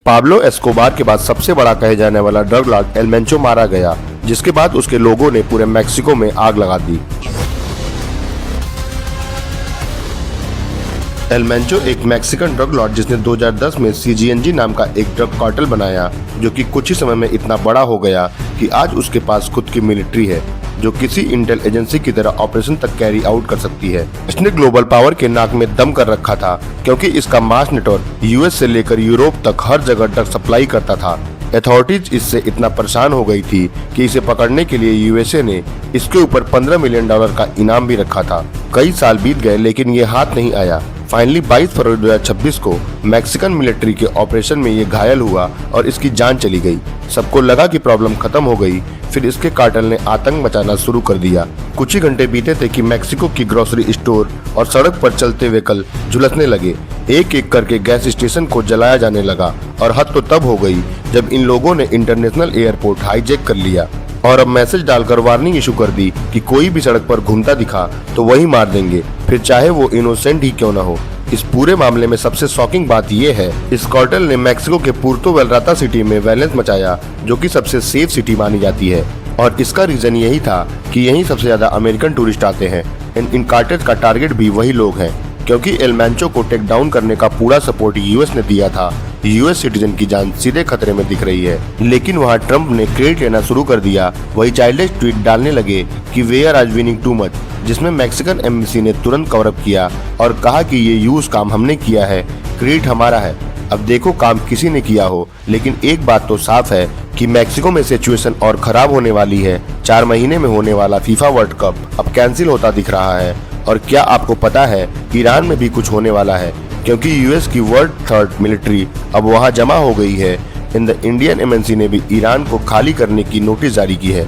Pablo Escobar के बाद सबसे बड़ा कहे जाने वाला ड्रग लॉर्ड एल मेंचो मारा गया, जिसके बाद उसके लोगों ने पूरे मैक्सिको में आग लगा दी। एल मेंचो एक मैक्सिकन ड्रग लॉर्ड जिसने 2010 में सीजीएनजी नाम का एक ड्रग कार्टेल बनाया, जो कि कुछ ही समय में इतना बड़ा हो गया कि आज उसके पास खुद की मिलिट्री है, जो किसी इंटेल एजेंसी की तरह ऑपरेशन तक कैरी आउट कर सकती है। इसने ग्लोबल पावर के नाक में दम कर रखा था, क्योंकि इसका मास नेटवर्क यूएस से लेकर यूरोप तक हर जगह ड्रग सप्लाई करता था। अथॉरिटीज इससे इतना परेशान हो गई थी कि इसे पकड़ने के लिए यूएसए ने इसके ऊपर $15 मिलियन का इनाम भी रखा था। कई साल बीत गए लेकिन ये हाथ नहीं आया। फाइनली 22 फरवरी 2026 को मैक्सिकन मिलिट्री के ऑपरेशन में ये घायल हुआ और इसकी जान चली गई। सबको लगा कि प्रॉब्लम खत्म हो गई, फिर इसके कार्टेल ने आतंक मचाना शुरू कर दिया। कुछ ही घंटे बीते थे कि मैक्सिको की ग्रोसरी स्टोर और सड़क पर चलते व्हीकल झुलसने लगे। एक एक करके गैस स्टेशन को जलाया जाने लगा और हद तो तब हो गई जब इन लोगों ने इंटरनेशनल एयरपोर्ट हाईजैक कर लिया और अब मैसेज डालकर वार्निंग इशू कर दी कि कोई भी सड़क पर घूमता दिखा तो वही मार देंगे, फिर चाहे वो इनोसेंट ही क्यों न हो। इस पूरे मामले में सबसे शॉकिंग बात ये है, इस कार्टेल ने मैक्सिको के पुर्तो वेलराता सिटी में वायलेंस मचाया, जो कि सबसे सेफ सिटी मानी जाती है, और इसका रीजन यही था कि यहीं सबसे ज्यादा अमेरिकन टूरिस्ट आते हैं। इन कार्टेल का टारगेट भी वही लोग हैं, क्योंकि एल मेंचो को टेक डाउन करने का पूरा सपोर्ट यूएस ने दिया था। यूएस सिटीजन की जान सीधे खतरे में दिख रही है, लेकिन वहाँ ट्रम्प ने क्रेडिट लेना शुरू कर दिया। वही चाइल्डिश ट्वीट डालने लगे कि वे आर विनिंग टू मच, जिसमें मैक्सिकन एम्बेसी ने तुरंत कवर अप किया और कहा कि ये यूज काम हमने किया है, क्रेडिट हमारा है। अब देखो काम किसी ने किया हो, लेकिन एक बात तो साफ है कि मैक्सिको में सिचुएशन और खराब होने वाली है। 4 महीने में होने वाला फीफा वर्ल्ड कप अब कैंसिल होता दिख रहा है। और क्या आपको पता है ईरान में भी कुछ होने वाला है, क्योंकि यूएस की वर्ल्ड थर्ड मिलिट्री अब वहां जमा हो गई है। इन द इंडियन एम्बेसी ने भी ईरान को खाली करने की नोटिस जारी की है।